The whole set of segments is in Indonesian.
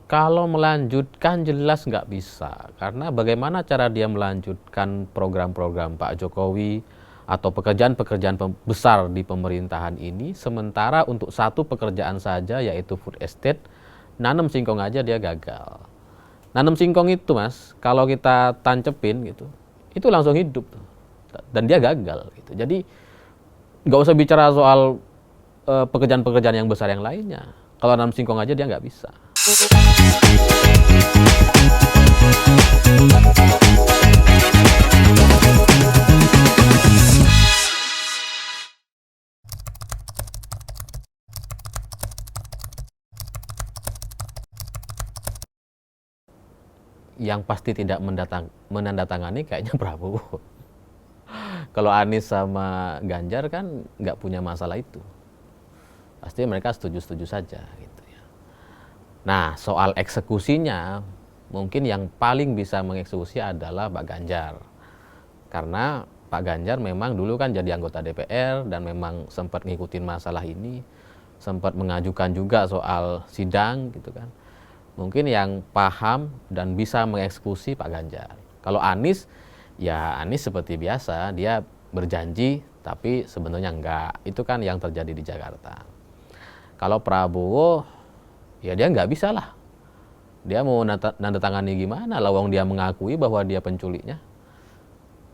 Kalau melanjutkan jelas nggak bisa, karena bagaimana cara dia melanjutkan program-program Pak Jokowi atau pekerjaan-pekerjaan besar di pemerintahan ini, sementara untuk satu pekerjaan saja yaitu food estate, nanam singkong aja dia gagal. Nanam singkong itu Mas, kalau kita tancepin gitu, itu langsung hidup dan dia gagal gitu. Jadi nggak usah bicara soal pekerjaan-pekerjaan yang besar yang lainnya. Kalau nanam singkong aja dia nggak bisa. Yang pasti tidak menandatangani kayaknya Prabowo. Kalau Anies sama Ganjar kan nggak punya masalah itu. Pasti mereka setuju-setuju saja gitu ya. Nah, soal eksekusinya mungkin yang paling bisa mengeksekusi adalah Pak Ganjar. Karena Pak Ganjar memang dulu kan jadi anggota DPR dan memang sempat ngikutin masalah ini, sempat mengajukan juga soal sidang gitu kan. Mungkin yang paham dan bisa mengeksekusi Pak Ganjar. Kalau Anies, ya Anies seperti biasa, dia berjanji tapi sebenarnya enggak. Itu kan yang terjadi di Jakarta. Kalau Prabowo, ya dia nggak bisa lah. Dia mau nandatangani gimana? Lawang dia mengakui bahwa dia penculiknya.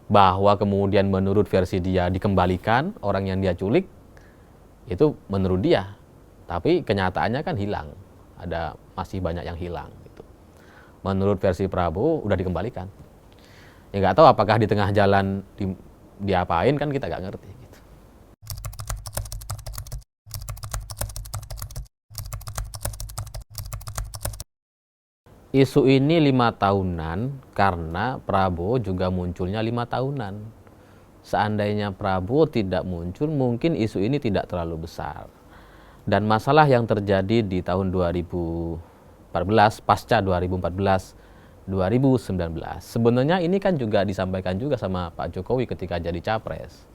Bahwa kemudian menurut versi dia dikembalikan orang yang dia culik, itu menurut dia. Tapi kenyataannya kan hilang. Masih banyak yang hilang gitu. Menurut versi Prabowo udah dikembalikan. Ya nggak tahu apakah di tengah jalan diapain kan kita nggak ngerti gitu. Isu ini 5 tahunan karena Prabowo juga munculnya 5 tahunan. Seandainya Prabowo tidak muncul, mungkin isu ini tidak terlalu besar. Dan masalah yang terjadi di tahun 2014, pasca 2014, 2019. Sebenarnya ini kan juga disampaikan juga sama Pak Jokowi ketika jadi capres.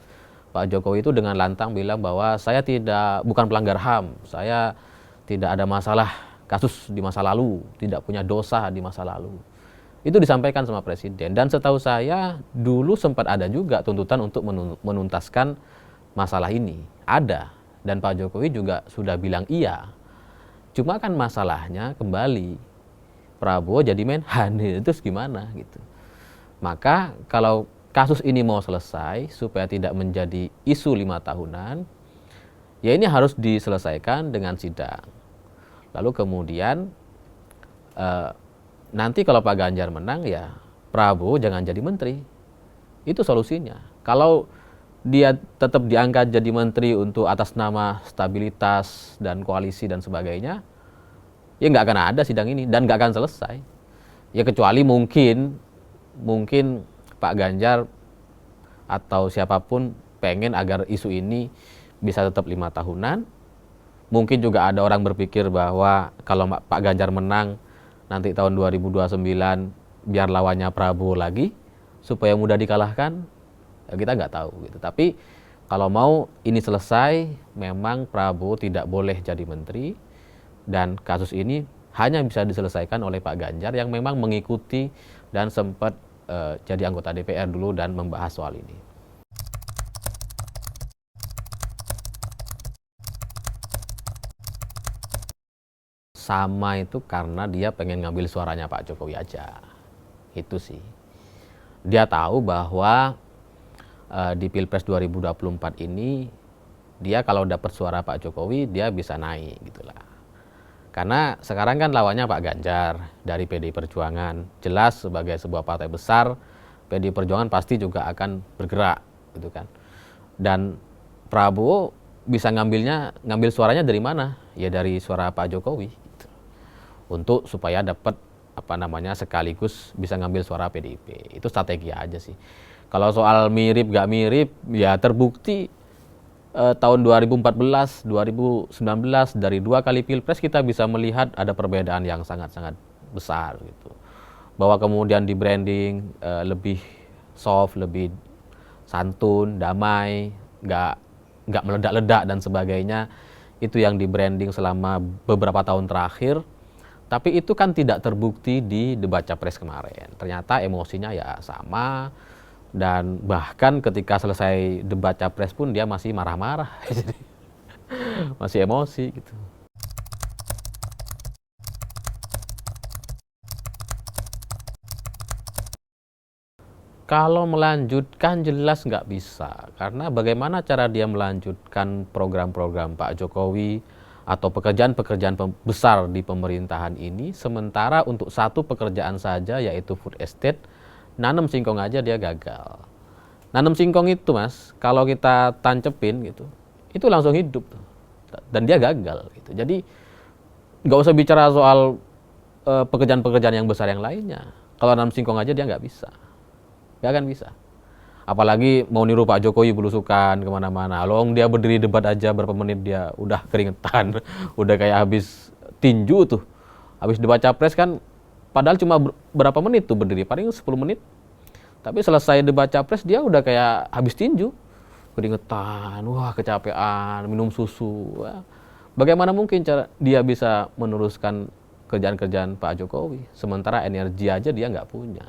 Pak Jokowi itu dengan lantang bilang bahwa saya bukan pelanggar HAM, saya tidak ada masalah kasus di masa lalu, tidak punya dosa di masa lalu. Itu disampaikan sama Presiden. Dan setahu saya dulu sempat ada juga tuntutan untuk menuntaskan masalah ini. Ada. Dan Pak Jokowi juga sudah bilang iya. Cuma kan masalahnya kembali Prabowo jadi menhan, terus gimana gitu. Maka kalau kasus ini mau selesai supaya tidak menjadi isu 5 tahunan, ya ini harus diselesaikan dengan sidang. Lalu kemudian nanti kalau Pak Ganjar menang ya Prabowo jangan jadi menteri. Itu solusinya. Kalau dia tetap diangkat jadi menteri untuk atas nama stabilitas dan koalisi dan sebagainya, ya nggak akan ada sidang ini dan nggak akan selesai. Ya kecuali mungkin Pak Ganjar atau siapapun pengen agar isu ini bisa tetap 5 tahunan. Mungkin juga ada orang berpikir bahwa kalau Pak Ganjar menang nanti tahun 2029 biar lawannya Prabowo lagi supaya mudah dikalahkan. Kita nggak tahu gitu. Tapi kalau mau ini selesai, memang Prabowo tidak boleh jadi menteri dan kasus ini hanya bisa diselesaikan oleh Pak Ganjar yang memang mengikuti dan sempat jadi anggota DPR dulu dan membahas soal ini. Sama itu karena dia pengen ngambil suaranya Pak Jokowi aja. Itu sih. Dia tahu bahwa di Pilpres 2024 ini dia kalau dapat suara Pak Jokowi dia bisa naik gitulah. Karena sekarang kan lawannya Pak Ganjar dari PDI Perjuangan. Jelas sebagai sebuah partai besar, PDI Perjuangan pasti juga akan bergerak gitu kan. Dan Prabowo bisa ngambil suaranya dari mana? Ya dari suara Pak Jokowi gitu. Untuk supaya dapat sekaligus bisa ngambil suara PDIP. Itu strategi aja sih. Kalau soal mirip gak mirip, ya terbukti tahun 2014, 2019 dari 2 kali Pilpres kita bisa melihat ada perbedaan yang sangat-sangat besar gitu. Bahwa kemudian di branding lebih soft, lebih santun, damai, nggak meledak-ledak dan sebagainya. Itu yang di branding selama beberapa tahun terakhir. Tapi itu kan tidak terbukti di debat capres kemarin. Ternyata emosinya ya sama, dan bahkan ketika selesai debat capres pun dia masih marah-marah. Jadi masih emosi gitu. Kalau melanjutkan jelas nggak bisa, karena bagaimana cara dia melanjutkan program-program Pak Jokowi atau pekerjaan-pekerjaan besar di pemerintahan ini, sementara untuk satu pekerjaan saja yaitu food estate, nanam singkong aja dia gagal. Nanam singkong itu Mas, kalau kita tancepin gitu, itu langsung hidup dan dia gagal gitu. Jadi nggak usah bicara soal pekerjaan-pekerjaan yang besar yang lainnya. Kalau nanam singkong aja dia nggak bisa. Gak akan bisa. Apalagi mau niru Pak Jokowi belusukan kemana-mana. Long dia berdiri debat aja berapa menit dia udah keringetan. Udah kayak habis tinju tuh. Habis debat capres kan, padahal cuma berapa menit tuh berdiri. Paling 10 menit. Tapi selesai debat capres dia udah kayak habis tinju. Keringetan, wah kecapean, minum susu. Wah. Bagaimana mungkin cara dia bisa meneruskan kerjaan-kerjaan Pak Jokowi. Sementara energi aja dia nggak punya.